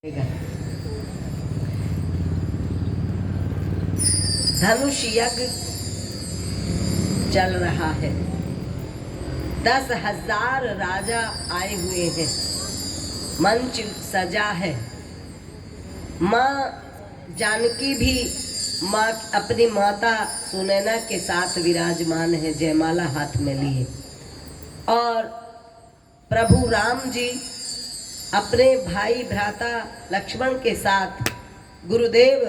धनुष यज्ञ चल रहा है। 10,000 राजा आए हुए हैं। मंच सजा है। माँ जानकी भी अपनी माता सुनैना के साथ विराजमान है, जयमाला हाथ में लिए। और प्रभु राम जी अपने भाई भ्राता लक्ष्मण के साथ गुरुदेव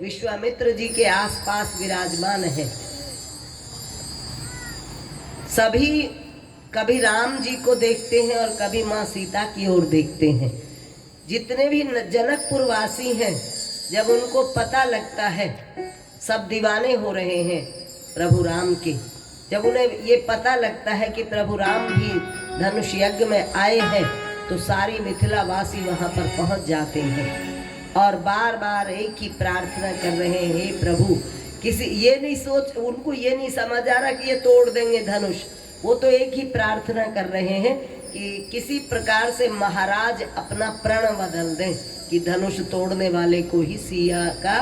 विश्वामित्र जी के आसपास विराजमान है। सभी कभी राम जी को देखते हैं और कभी माँ सीता की ओर देखते हैं। जितने भी जनकपुर वासी हैं, जब उनको पता लगता है, सब दीवाने हो रहे हैं प्रभु राम के। जब उन्हें ये पता लगता है कि प्रभु राम भी धनुष यज्ञ में आए हैं, तो सारी मिथिला वासी वहां पर पहुंच जाते हैं और बार बार एक ही प्रार्थना कर रहे हैं, हे प्रभु। किसी ये नहीं सोच, उनको ये नहीं समझ आ रहा कि ये तोड़ देंगे धनुष। वो तो एक ही प्रार्थना कर रहे हैं कि किसी प्रकार से महाराज अपना प्रण बदल दें कि धनुष तोड़ने वाले को ही सिया का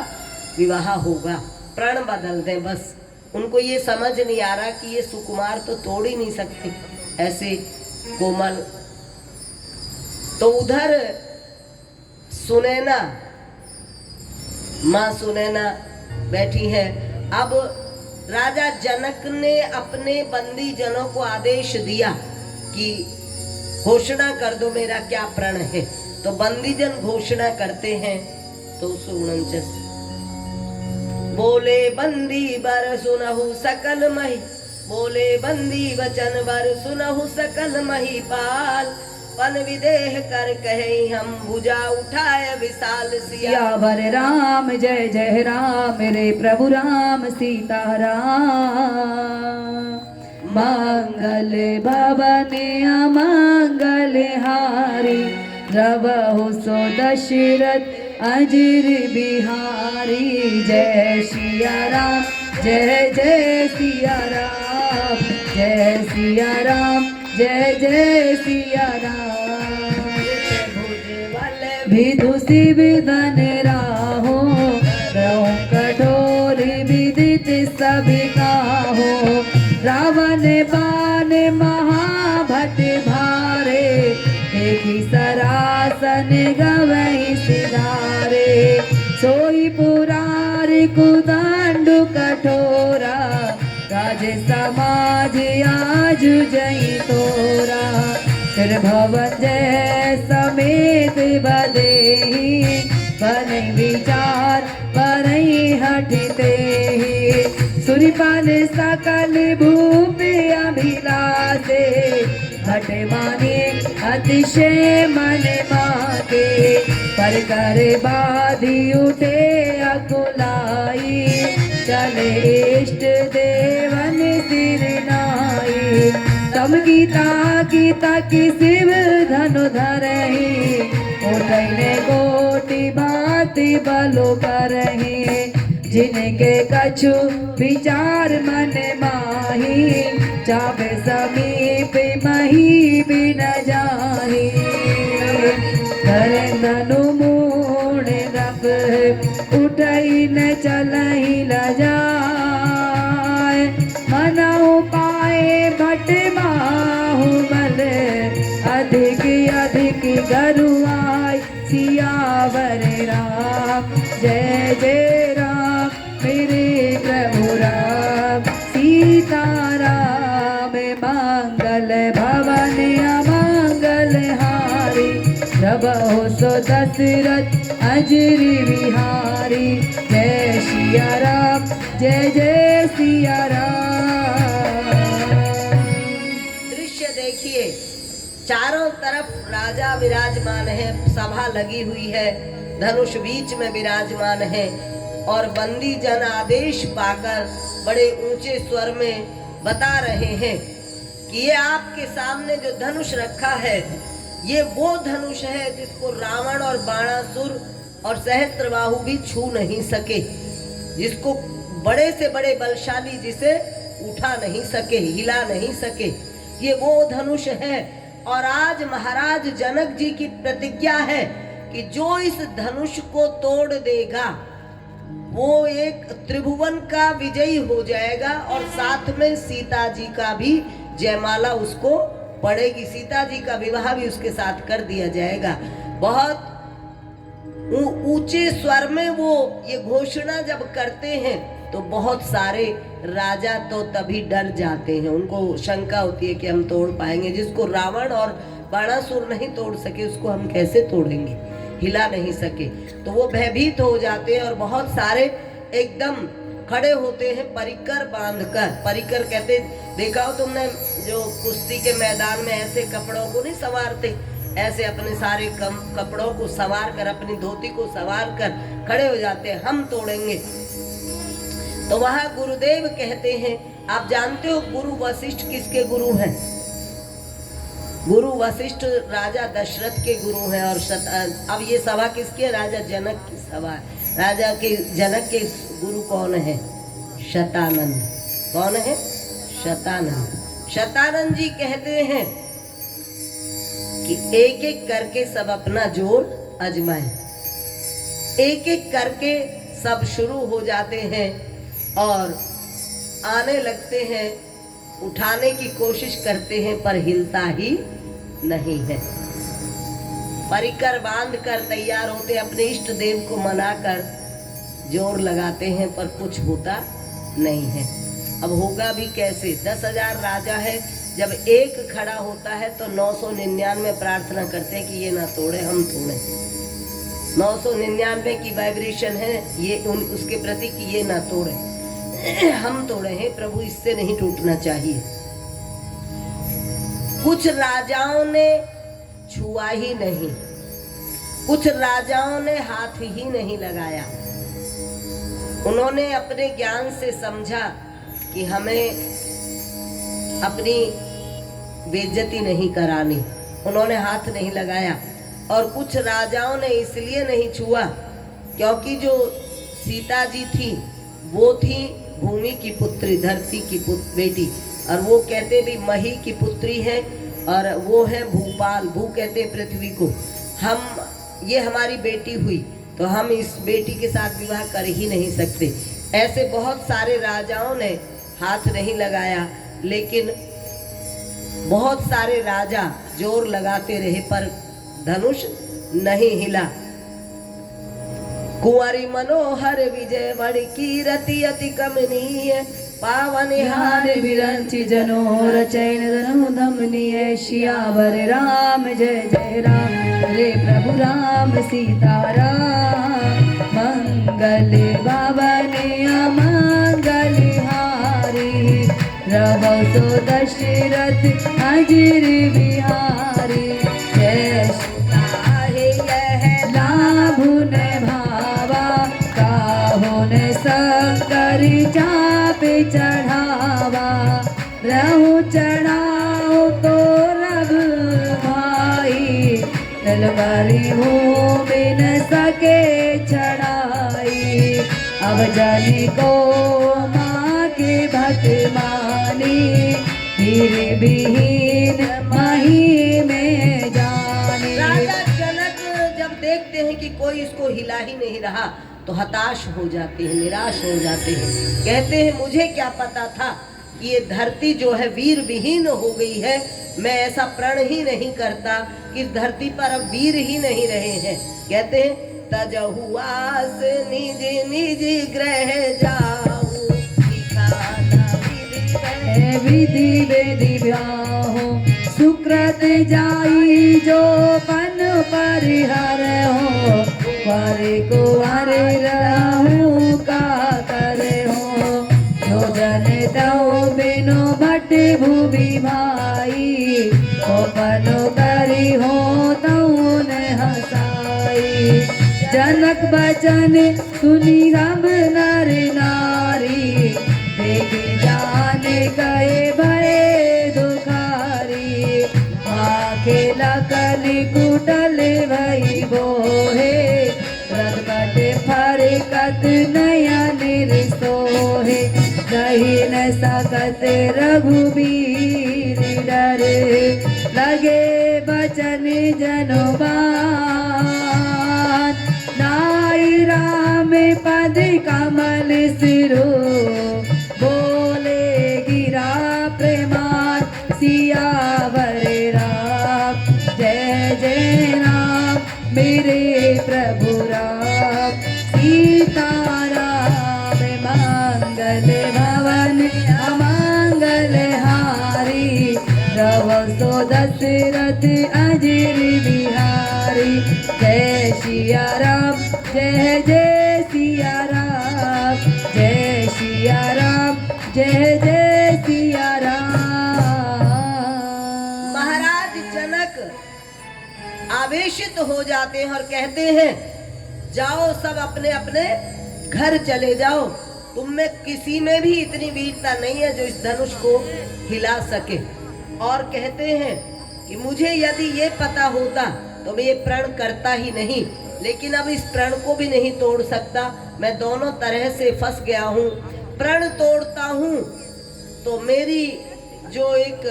विवाह होगा। प्रण बदल दें बस। उनको ये समझ नहीं आ रहा कि ये सुकुमार तो तोड़ ही नहीं सकते ऐसे कोमल। तो उधर सुनैना, माँ सुनैना बैठी है। अब राजा जनक ने अपने बंदी जनों को आदेश दिया कि घोषणा कर दो मेरा क्या प्रण है। तो बंदी जन घोषणा करते हैं। तो 149 बोले बंदी बर सुनहु सकल मही, बोले बंदी वचन बर सुनहु सकल महिपाल। पन विदेह कर कहे हम भुजा उठाए विशाल सियावर राम जय जय राम, मेरे प्रभु राम सीताराम। मंगल भवन अमंगल हारी, रवहु सो दशरथ अजिर बिहारी। जय सिया राम जय जय सिया राम, जय सिया राम जय जय सिया राम। विधु सिविधन राहो, रहो कठोर विदित सभी काहो। रावण बाण महाभट भारे, देखी सरासन गवई सिधारे। सोई पुरारी कुदंड कठोरा, राज समाज आज जई तोरा। फिर भवन जय समेत बदेही, बनई विचार बनई हटते ही। सुरपाल सकल भूप अभिलाषे, हट माने अतिशय मन माते। पर कर बाधी उठे अकुलाई, चले इष्ट देवन सिर नाई। तम गीता की शिव धनु धरही, उठने कोटि भांति बलो करही। जिनके कछु विचार मन माही, चाहे समीप मही बिन जाही। धर धनु मूढ़ रख, उठई न चलही लजाए। मनाऊ पाए भट बाहुबल, अधिक अधिक गरुआई। सियावर राम जय जय राम, मेरे प्रभु राम सीताराम। मंगल भवन अमंगल हारी, रवहु सो दशरथ अजिर बिहारी। जय सिया राम जय जय सिया राम। दृश्य देखिए, चारों तरफ राजा विराजमान है, सभा लगी हुई है, धनुष बीच में विराजमान है। और बंदी जन आदेश पाकर बड़े ऊंचे स्वर में बता रहे हैं कि ये आपके सामने जो धनुष रखा है, ये वो धनुष है जिसको रावण और बाणासुर और सहस्त्रबाहु भी छू नहीं सके, जिसको बड़े से बड़े बलशाली जिसे उठा नहीं सके, हिला नहीं सके। ये वो धनुष है। और आज महाराज जनक जी की प्रतिज्ञा है कि जो इस धनुष को तोड़ देगा वो एक त्रिभुवन का विजयी हो जाएगा और साथ में सीता जी का भी जयमाला उसको पड़ेगी, सीता जी का विवाह भी उसके साथ कर दिया जाएगा। बहुत ऊंचे स्वर में वो ये घोषणा जब करते हैं तो बहुत सारे राजा तो तभी डर जाते हैं, उनको शंका होती है कि हम तोड़ पाएंगे। जिसको रावण और बाणासुर नहीं तोड़ सके उसको हम कैसे तोड़ेंगे, हिला नहीं सके। तो वो भयभीत हो जाते हैं और बहुत सारे एकदम खड़े होते हैं परिकर बांधकर। परिकर कहते, देखा हो तुमने जो कुश्ती के मैदान में ऐसे कपड़ों को नहीं संवारते, ऐसे अपने सारे कपड़ों को संवार कर, अपनी धोती को संवार कर खड़े हो जाते हैं, हम तोड़ेंगे। तो वहां गुरुदेव कहते हैं, आप जानते हो गुरु वशिष्ठ किसके गुरु हैं? गुरु वशिष्ठ राजा दशरथ के गुरु हैं। और अब ये सभा किसकी है? राजा जनक की सभा है। राजा के जनक के गुरु कौन है? शतानंद। कौन है? शतानंद। शतानंद जी कहते हैं कि एक एक करके सब अपना जोर आजमाए। एक एक करके सब शुरू हो जाते हैं और आने लगते हैं, उठाने की कोशिश करते हैं पर हिलता ही नहीं है। परिकर बांध कर तैयार होते, अपने इष्ट देव को मनाकर जोर लगाते हैं पर कुछ होता नहीं है। अब होगा भी कैसे? 10,000 राजा है, जब एक खड़ा होता है तो 999 प्रार्थना करते हैं कि ये ना तोड़े, हम तोड़े। 999 की वाइब्रेशन है ये उसके प्रति कि ये ना तोड़े, हम तोड़े हैं प्रभु, इससे नहीं टूटना चाहिए। कुछ राजाओं ने छुआ ही नहीं, कुछ राजाओं ने हाथ ही नहीं लगाया। उन्होंने अपने ज्ञान से समझा कि हमें अपनी बेइज्जती नहीं करानी, उन्होंने हाथ नहीं लगाया। और कुछ राजाओं ने इसलिए नहीं छुआ क्योंकि जो सीता जी थी वो थी भूमि की पुत्री, धरती की बेटी, और वो कहते भी मही की पुत्री है और वो है भूपाल। भू कहते पृथ्वी को। हम ये हमारी बेटी हुई तो हम इस बेटी के साथ विवाह कर ही नहीं सकते। ऐसे बहुत सारे राजाओं ने हाथ नहीं लगाया, लेकिन बहुत सारे राजा जोर लगाते रहे पर धनुष नहीं हिला। कुंवारी मनोहर विजय बड़ी कीरति अति कमनीय, पावन हार विरंचि जनोर चैन धनु धमनीय। श्यावर राम जय जय राम, रे प्रभु राम सीताराम। मंगल भवन अमंगल हारी, रवो सो दशरथ अजिर बिहारी। जय सुताहे यह लाभुन भावा, काहुन शंकर चापे चढ़ावा। रहु चढ़ाओ तो रघु भाई, तलवारी हो बिन सके चढ़ाई। अब जाने को माँ के भक्त मानी, हीरे विहीन माही में जाने। राजा जनक जब देखते हैं कि कोई इसको हिला ही नहीं रहा तो हताश हो जाते हैं, निराश हो जाते हैं। कहते हैं मुझे क्या पता था कि ये धरती जो है वीर विहीन हो गई है। मैं ऐसा प्रण ही नहीं करता कि इस धरती पर अब वीर ही नहीं रहे हैं। कहते हैं तजहु आस निज निज ग्रह जाऊं, विधि वेदि ब्याहो। सुकृत जाई जो पन परिहर हो, वारे को वारे रहूं का करे हो। जो जन तऊ बिनो भट भूमि भाई, ओ पनो करी हो तऊ न हसाई। जनक बचन सुनी हम नर नारी, देख जाने गए भय दुखारी। आखे लकन कुटल भई बोहे, रगट फरकत नयन सोहे। कही न सकत रघुबीर डरे, लगे बचन जनोबा। मेरे प्रभु राम सीताराम मंगल भवन अमंगल हारी रवसो दशरथ अजिर बिहारी जय सिया राम जय जय सिया राम जय सिया राम जय जय सिया राम। महाराज जनक आवेशित हो जाते हैं और कहते हैं जाओ सब अपने अपने घर चले जाओ, तुम में किसी में भी इतनी वीरता नहीं है जो इस धनुष को हिला सके। और कहते हैं कि मुझे यदि ये पता होता तो मैं ये प्रण करता ही नहीं, लेकिन अब इस प्रण को भी नहीं तोड़ सकता, मैं दोनों तरह से फंस गया हूँ। प्रण तोड़ता हूँ तो मेरी जो एक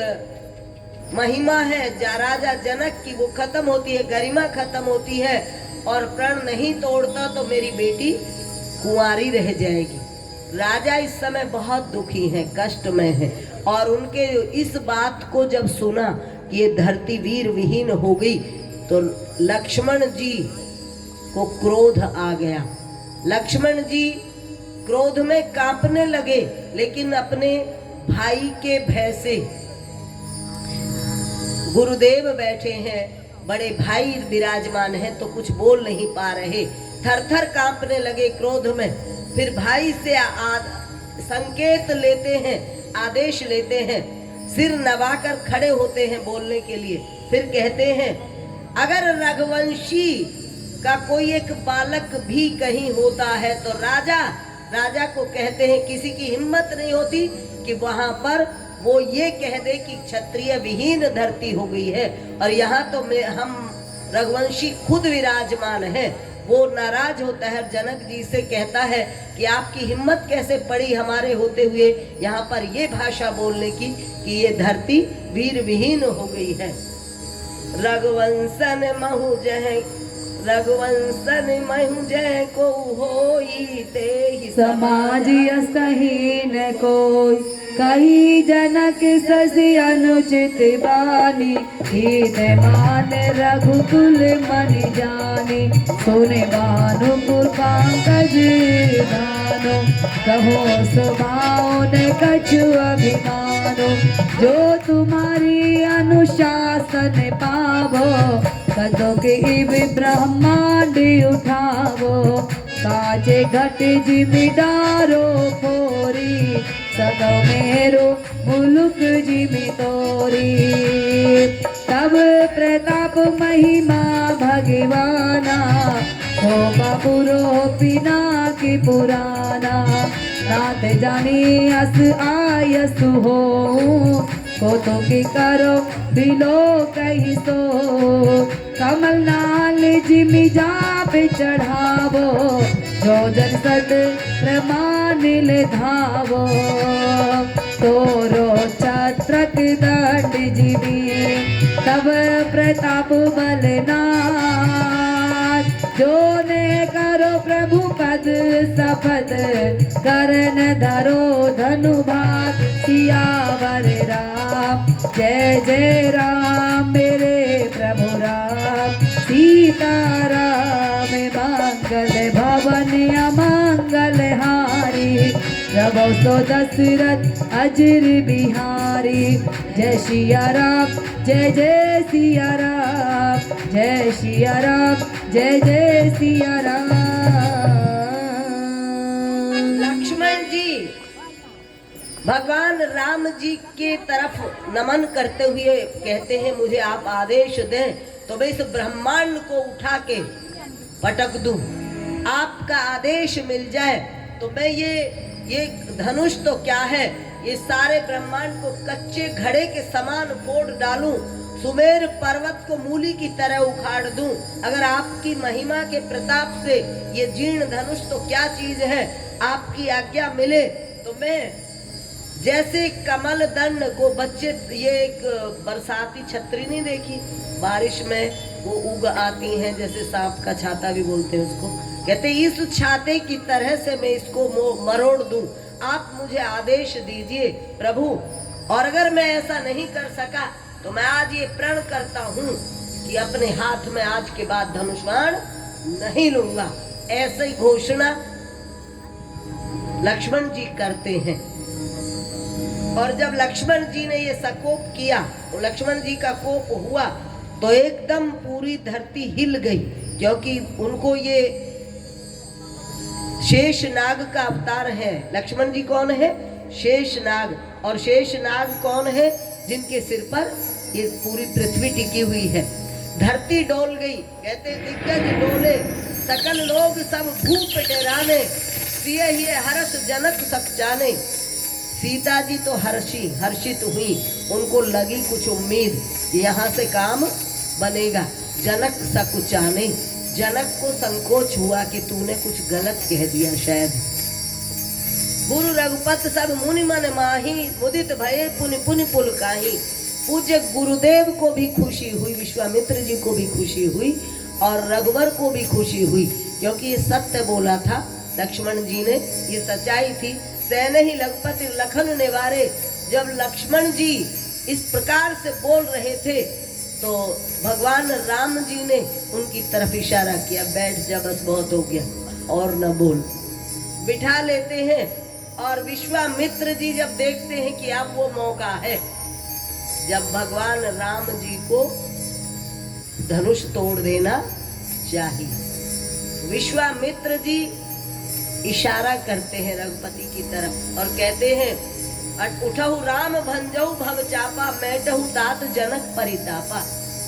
महिमा है राजा जनक की वो खत्म होती है, गरिमा खत्म होती है, और प्रण नहीं तोड़ता तो मेरी बेटी कुंवारी रह जाएगी। राजा इस समय बहुत दुखी हैं, कष्ट में हैं, और उनके इस बात को जब सुना कि ये धरती वीर विहीन हो गई तो लक्ष्मण जी को क्रोध आ गया। लक्ष्मण जी क्रोध में कांपने लगे, लेकिन अपने भाई के भय से, गुरुदेव बैठे हैं, बड़े भाई विराजमान हैं तो कुछ बोल नहीं पा रहे, थर थर कांपने लगे क्रोध में। फिर भाई से संकेत लेते हैं, आदेश लेते हैं, सिर नवाकर खड़े होते हैं बोलने के लिए। फिर कहते हैं अगर रघुवंशी का कोई एक बालक भी कहीं होता है तो राजा को कहते हैं किसी की हिम्मत नहीं होती कि वहां पर वो ये कह दे कि क्षत्रिय विहीन धरती हो गई है, और यहाँ तो हम रघुवंशी खुद विराजमान है। वो नाराज होता है, जनक जी से कहता है कि आपकी हिम्मत कैसे पड़ी हमारे होते हुए यहाँ पर ये भाषा बोलने की कि ये धरती वीर विहीन हो गई है। रघुवंशन महु जय को होई ते समाज असहीन कोई कही जनक ससी अनुचित बानी हीन मान रघुकुल मनि जानी सोने बानु पंकज दानो कहो स्वभाव न कछु अभिमानो जो तुम्हारी अनुशासन पावो कदों के इब ब्रह्मांड उठावो काजे घट जिमिदारो फोरी सदो मेरो मुलुक जिमि तोरी तब प्रताप महिमा भगवाना हो बाबुरो पिना की पुराना नाथ जानी अस आयसु हो को तो की करो बिलो कही सो कमल नाल जिमि जाप चढ़ावो जो जन सद प्रमाण ले धावो तोरो छत्रक दंड जिमि तब प्रताप बलनाथ जो ने करो प्रभु पद सपद करन धरो धनु भाग सियावर राम जय जय राम मेरे प्रभु राम सीताराम मंगल भवन अमंगल हारी रवो सो दशरथ अजिर बिहारी जय सिया राम जय जय सिया राम जय सिया राम जय जय सिया राम। लक्ष्मण जी भगवान राम जी के तरफ नमन करते हुए कहते हैं मुझे आप आदेश दें तो मैं इस ब्रह्मांड को उठा के पटक दूं, आपका आदेश मिल जाए तो मैं ये धनुष तो क्या है, ये सारे ब्रह्मांड को कच्चे घड़े के समान फोड़ डालूं, सुमेर पर्वत को मूली की तरह उखाड़ दूं। अगर आपकी महिमा के प्रताप से ये जीर्ण धनुष तो क्या चीज है, आपकी आज्ञा मिले तो मैं जैसे कमल दंड को बच्चे, ये एक बरसाती छतरी नहीं देखी, बारिश में वो उग आती हैं, जैसे सांप का छाता भी बोलते हैं उसको, कहते इस छाते की तरह से मैं इसको मरोड़ दूं, आप मुझे आदेश दीजिए प्रभु। और अगर मैं ऐसा नहीं कर सका तो मैं आज ये प्रण करता हूँ कि अपने हाथ में आज के बाद धनुष बाण नहीं लूंगा। ऐसे ही घोषणा लक्ष्मण जी करते हैं। और जब लक्ष्मण जी ने ये सकोप किया, तो लक्ष्मण जी का कोप हुआ तो एकदम पूरी धरती हिल गई, क्योंकि उनको ये शेष नाग का अवतार है। लक्ष्मण जी कौन है? शेष नाग। और शेष नाग कौन है? जिनके सिर पर ये पूरी पृथ्वी टिकी हुई है। धरती डोल गई, कहते दिग्गज डोले, सकल लोग सब भूप डराने, सिए ही हर्ष जनक सब जाने। सीता जी तो हर्षित हुई, उनको लगी कुछ उम्मीद, यहाँ से काम बनेगा। जनक सकुचाने, जनक को संकोच हुआ कि तूने कुछ गलत कह दिया शायद। गुरु रघुपत सब मुनि मन माही, मुदित भये पुनि पुनि पुल काही। पूज्य गुरुदेव को भी खुशी हुई, विश्वामित्र जी को भी खुशी हुई और रघुवर को भी खुशी हुई, क्योंकि ये सत्य बोला था लक्ष्मण जी ने, ये सच्चाई थी। सैन ही लखपति लखन निवारे। जब लक्ष्मण जी इस प्रकार से बोल रहे थे तो भगवान राम जी ने उनकी तरफ इशारा किया, बैठ जा, बस बहुत हो गया और न बोल। बिठा लेते हैं। और विश्वामित्र जी जब देखते हैं कि अब वो मौका है जब भगवान राम जी को धनुष तोड़ देना चाहिए, विश्वामित्र जी इशारा करते हैं रघुपति की तरफ और कहते हैं, उठहु राम भंजहु भव चापा, मैटहु तात जनक परितापा।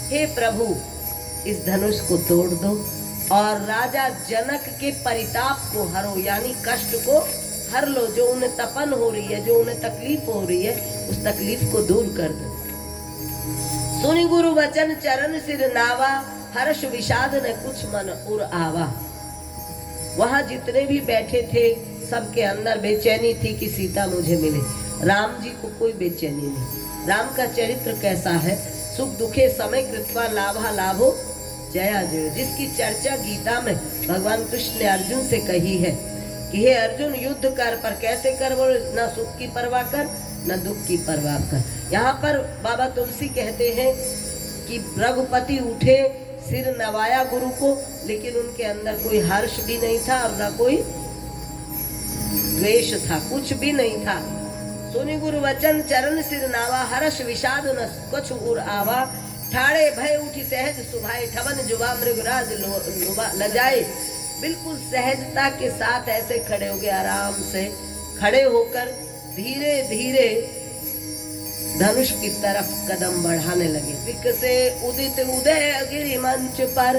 हे प्रभु, इस धनुष को तोड़ दो और राजा जनक के परिताप को हरो, यानी कष्ट को हर लो। जो उन्हें तपन हो रही है, जो उन्हें तकलीफ हो रही है, उस तकलीफ को दूर कर दो। सुनि गुरु वचन चरण सिर नावा, हर्ष विषाद न कुछ मन उर आवा। वहां जितने भी बैठे थे सबके अंदर बेचैनी थी कि सीता मुझे मिले। राम जी को कोई बेचैनी नहीं। राम का चरित्र कैसा है? सुख दुखे समय कृत्वा लाभा लाभो जया जय, जिसकी चर्चा गीता में भगवान कृष्ण ने अर्जुन से कही है कि हे अर्जुन, युद्ध कर, पर कैसे कर? वो न सुख की परवाह कर न दुख की परवाह कर। यहाँ पर बाबा तुलसी कहते हैं कि रघुपति उठे, सिर नवाया गुरु को, लेकिन उनके अंदर कोई हर्ष भी नहीं था और न कोई द्वेष था, कुछ भी नहीं था। सुनि गुरु वचन चरण सिर नावा, हर्ष विषाद न कुछ उर आवा। ठाड़े भय उठी सहज सुभाए, ठवन जुबा मृगराज लजाए। बिल्कुल सहजता के साथ ऐसे खड़े हो गए, आराम से खड़े होकर धीरे धीरे धनुष की तरफ कदम बढ़ाने लगे। विकसे उदित उदय गिरि मंच पर,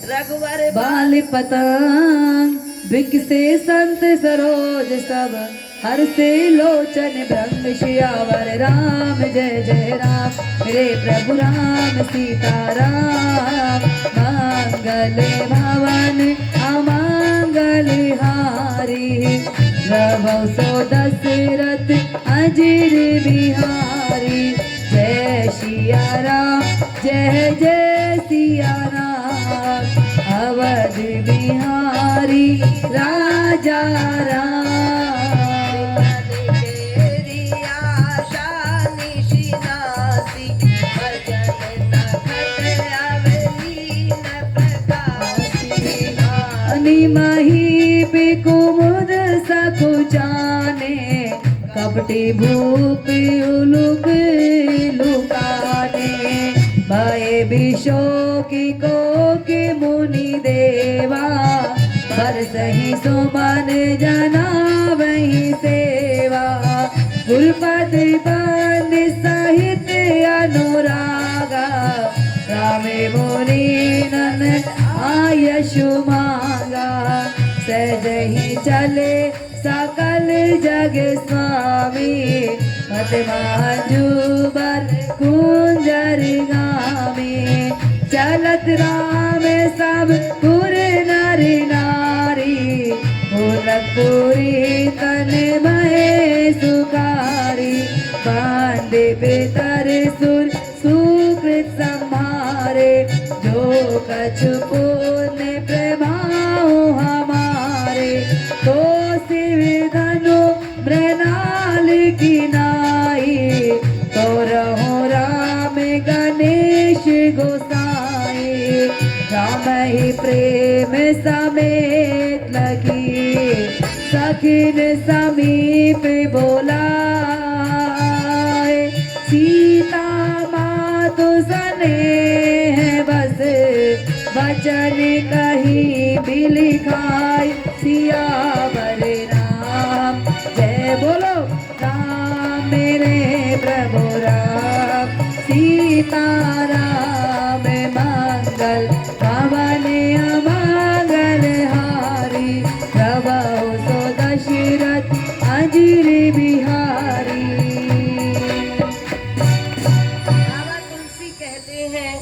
रघुवर बाल पतंग विकसे संत सरोज सब, हर से लोचन ब्रह्म श्यावर। राम जय जय राम, मेरे प्रभु राम सीताराम। मंगल भवन अमंगल हारी, रघु सो दशरथ अजिर बिहारी। जय सिया राम जय जय सिया राम, अवध बिहारी राजा राम। मही कुमुद सकुचाने, कपटी भूप उलुक लुकाने। भय विशोकी को के मुनि देवा, पर सही सुमन जना वही सेवा। गुरुपद बन सहित अनुरागा, रामे मुनि नन आयशु मांगा। सहज ही चले सकल जग स्वामी, मत मांजुबर कुंजर गामी। चलत राम सब पुर नर नारी, पूरी तन महे सुखारी। बांधे पितर सुर सुकृत संहारे, जो कछु पुण्य प्रभाव हमारे। तो शिव धनु मृणाल की नाई, तो रहो राम गणेश गोसाई। में समेत लगी, सखी ने समीप बोलाए, सीता मातु स्नेह बस वचन कहीं भी लिखाई, सियावर राम जय बोलो राम मेरे प्रभु राम, सीता राम मंगल पवन अमंगल हारी, प्रभु सो दशरथ अजिर बिहारी। बाबा तुलसी कहते हैं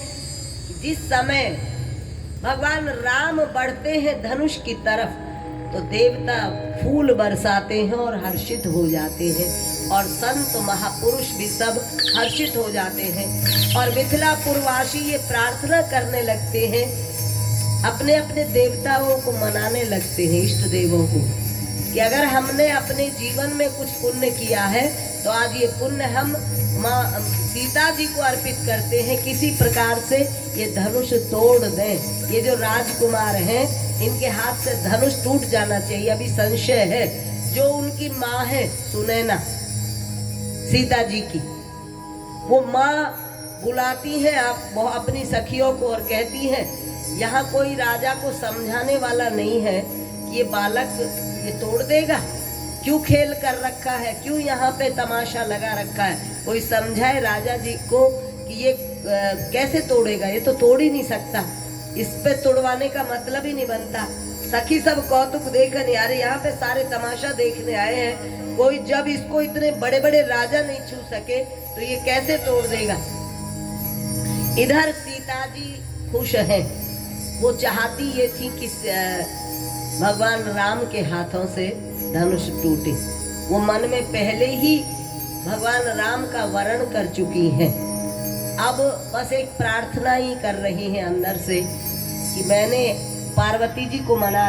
जिस समय भगवान राम बढ़ते हैं धनुष की तरफ तो देवता फूल बरसाते हैं और हर्षित हो जाते हैं, और संत महापुरुष भी सब हर्षित हो जाते हैं, और मिथिलापुरवासी ये प्रार्थना करने लगते हैं, अपने अपने देवताओं को मनाने लगते हैं, इष्ट देवों को, कि अगर हमने अपने जीवन में कुछ पुण्य किया है तो आज ये पुण्य हम माँ सीता जी को अर्पित करते हैं, किसी प्रकार से ये धनुष तोड़ दें। ये जो राजकुमार हैं इनके हाथ से धनुष टूट जाना चाहिए। अभी संशय है, जो उनकी माँ है सुनैना सीता जी की, वो माँ बुलाती है वो अपनी सखियों को और कहती है यहाँ कोई राजा को समझाने वाला नहीं है कि ये बालक ये तोड़ देगा, क्यों खेल कर रखा है, क्यों यहाँ पे तमाशा लगा रखा है, कोई समझाए राजा जी को कि ये कैसे तोड़ेगा, ये तो तोड़ ही नहीं सकता, इस पे तोड़वाने का मतलब ही नहीं बनता। सखी सब कौतुक देखने आ रहे, यहाँ पे सारे तमाशा देखने आए हैं, कोई जब इसको इतने बड़े बड़े राजा नहीं छू सके तो ये कैसे तोड़ देगा। इधर सीता जी खुश हैं, वो चाहती ये थी कि भगवान राम के हाथों से धनुष टूटे, वो मन में पहले ही भगवान राम का वर्ण कर चुकी हैं, अब बस एक प्रार्थना ही कर रही हैं अंदर से कि मैंने पार्वती जी को मना